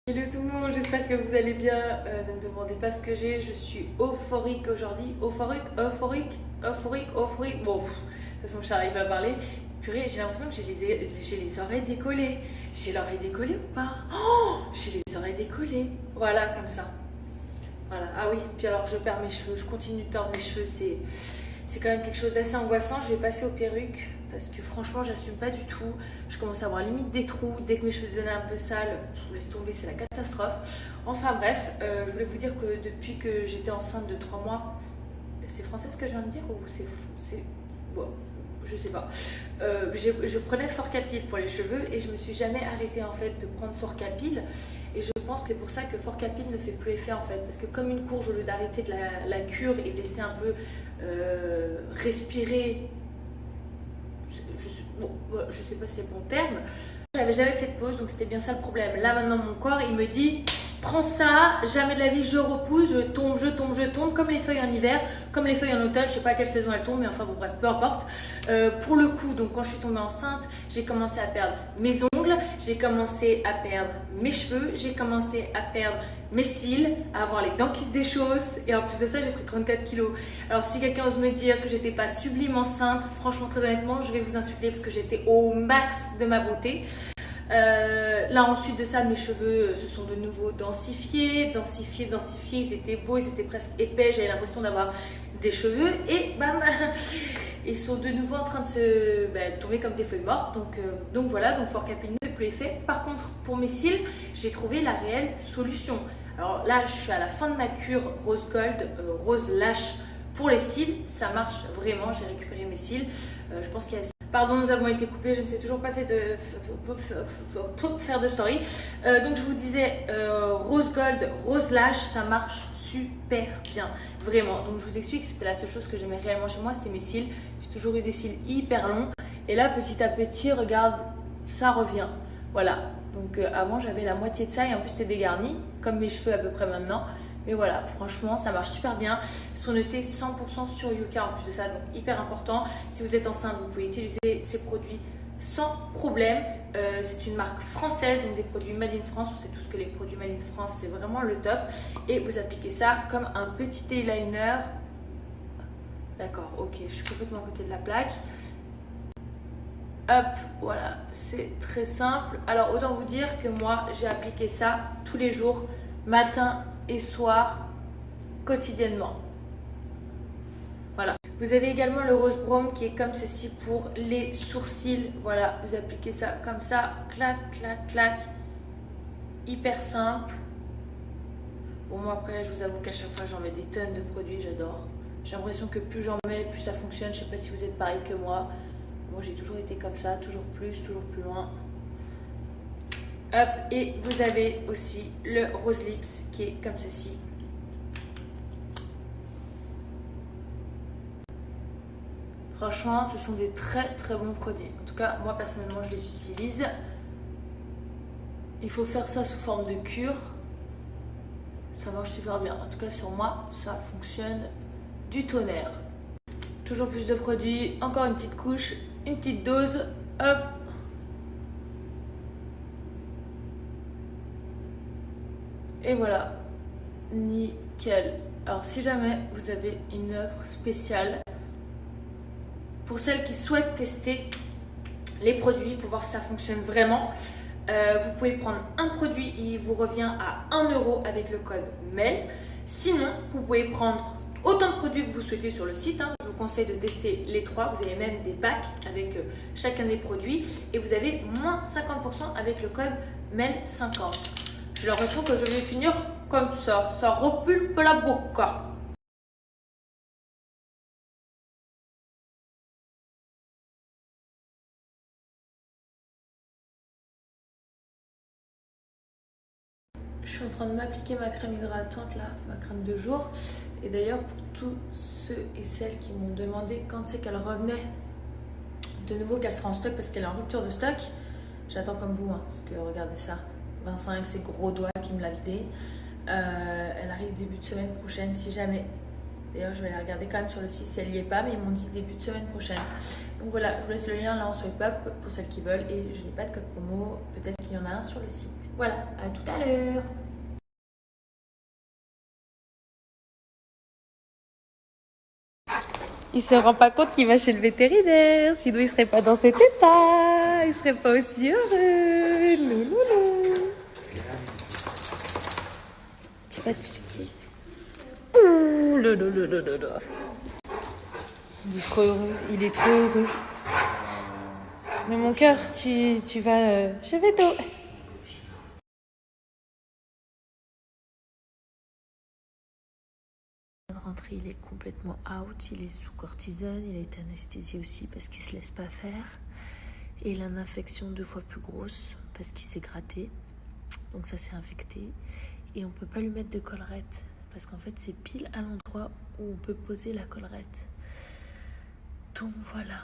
Hello tout le monde, j'espère que vous allez bien. Ne me demandez pas ce que j'ai, je suis euphorique aujourd'hui. Euphorique. Bon, de toute façon, je n'arrive pas à parler. Purée, j'ai l'impression que j'ai les oreilles décollées. J'ai l'oreille décollée ou pas? Oh, j'ai les oreilles décollées. Voilà, comme ça. Voilà. Ah oui, puis alors je perds mes cheveux, je continue de perdre mes cheveux. C'est quand même quelque chose d'assez angoissant. Je vais passer aux perruques parce que franchement, j'assume pas du tout. Je commence à avoir limite des trous. Dès que mes cheveux devenaient un peu sales, je laisse tomber, c'est la catastrophe. Enfin bref, je voulais vous dire que depuis que j'étais enceinte de 3 mois, c'est français ce que je viens de dire ou c'est... Bon, je sais pas. Je prenais Forcapil pour les cheveux et je me suis jamais arrêtée en fait de prendre Forcapil. Et je pense que c'est pour ça que Forcapil ne fait plus effet en fait. Parce que comme une courge, au lieu d'arrêter de la cure et de laisser un peu respirer, je sais pas si c'est le bon terme, j'avais jamais fait de pause, donc c'était bien ça le problème. Là maintenant mon corps il me dit prends ça, jamais de la vie je repousse, je tombe, comme les feuilles en hiver, comme les feuilles en automne, je sais pas à quelle saison elles tombent, mais enfin bon bref, peu importe. Pour le coup, donc quand je suis tombée enceinte, j'ai commencé à perdre mes ongles, j'ai commencé à perdre mes cheveux, j'ai commencé à perdre mes cils, à avoir les dents qui se déchaussent, et en plus de ça j'ai pris 34 kilos. Alors si quelqu'un ose me dire que j'étais pas sublime enceinte, franchement très honnêtement je vais vous insulter parce que j'étais au max de ma beauté. Là ensuite de ça mes cheveux se sont de nouveau densifiés, ils étaient beaux, ils étaient presque épais, j'avais l'impression d'avoir des cheveux et bam, ils sont de nouveau en train de se tomber comme des feuilles mortes, donc voilà, donc Forcapil ne fait plus effet. Par contre pour mes cils j'ai trouvé la réelle solution. Alors là je suis à la fin de ma cure Rose Gold, Rose Lash pour les cils, ça marche vraiment, j'ai récupéré mes cils, je pense qu'il y a... Pardon, nous avons été coupés, je ne sais toujours pas faire de story. Donc je vous disais, Rose Gold, Rose Lash, ça marche super bien, vraiment. Donc je vous explique, c'était la seule chose que j'aimais réellement chez moi, c'était mes cils. J'ai toujours eu des cils hyper longs. Et là, petit à petit, regarde, ça revient. Voilà, donc avant j'avais la moitié de ça et en plus c'était dégarni, comme mes cheveux à peu près maintenant. Mais voilà, franchement, ça marche super bien. Ils sont notés 100% sur Yuka en plus de ça, donc hyper important. Si vous êtes enceinte, vous pouvez utiliser ces produits sans problème. C'est une marque française, donc des produits Made in France. On sait tous que les produits Made in France, c'est vraiment le top. Et vous appliquez ça comme un petit eyeliner. D'accord, ok, je suis complètement à côté de la plaque. Hop, voilà, c'est très simple. Alors, autant vous dire que moi, j'ai appliqué ça tous les jours, matin et soir, quotidiennement. Voilà. Vous avez également le rose brown qui est comme ceci pour les sourcils. Voilà, vous appliquez ça comme ça, clac, clac, clac. Hyper simple. Bon, moi après, je vous avoue qu'à chaque fois, j'en mets des tonnes de produits, j'adore. J'ai l'impression que plus j'en mets, plus ça fonctionne. Je sais pas si vous êtes pareil que moi. Moi, j'ai toujours été comme ça, toujours plus loin. Hop, et vous avez aussi le Rose Lips qui est comme ceci. Franchement, ce sont des très très bons produits. En tout cas, moi personnellement, je les utilise. Il faut faire ça sous forme de cure. Ça marche super bien. En tout cas, sur moi, ça fonctionne du tonnerre. Toujours plus de produits, encore une petite couche, une petite dose. Hop. Et voilà, nickel. Alors si jamais vous avez une offre spéciale pour celles qui souhaitent tester les produits pour voir si ça fonctionne vraiment, vous pouvez prendre un produit, il vous revient à 1 euro avec le code MEL. Sinon, vous pouvez prendre autant de produits que vous souhaitez sur le site. Je vous conseille de tester les 3. Vous avez même des packs avec chacun des produits et vous avez moins 50% avec le code MEL50. J'ai l'impression que je vais finir comme ça repulpe la bocca. Je suis en train de m'appliquer ma crème hydratante là, ma crème de jour. Et d'ailleurs pour tous ceux et celles qui m'ont demandé quand c'est qu'elle revenait de nouveau, qu'elle sera en stock parce qu'elle est en rupture de stock, j'attends comme vous, parce que regardez ça. Vincent avec ses gros doigts qui me l'a vidé. Elle arrive début de semaine prochaine si jamais D'ailleurs, je vais aller regarder quand même sur le site si elle y est pas, mais ils m'ont dit début de semaine prochaine. Donc voilà, je vous laisse le lien là en swipe up pour celles qui veulent. Et je n'ai pas de code promo, peut-être qu'il y en a un sur le site. Voilà, à tout à l'heure. Il se rend pas compte qu'il va chez le vétérinaire, sinon il serait pas dans cet état, il serait pas aussi heureux. Non. Tu vas te checker. Ouh, non. Il est trop heureux, il est trop heureux. Mais mon cœur, tu vas chez le véto. Rentrée, il est complètement out, il est sous cortisone, il a été anesthésié aussi parce qu'il se laisse pas faire. Et il a une infection 2 fois plus grosse parce qu'il s'est gratté. Donc ça s'est infecté. Et on peut pas lui mettre de collerette parce qu'en fait c'est pile à l'endroit où on peut poser la collerette. Donc voilà.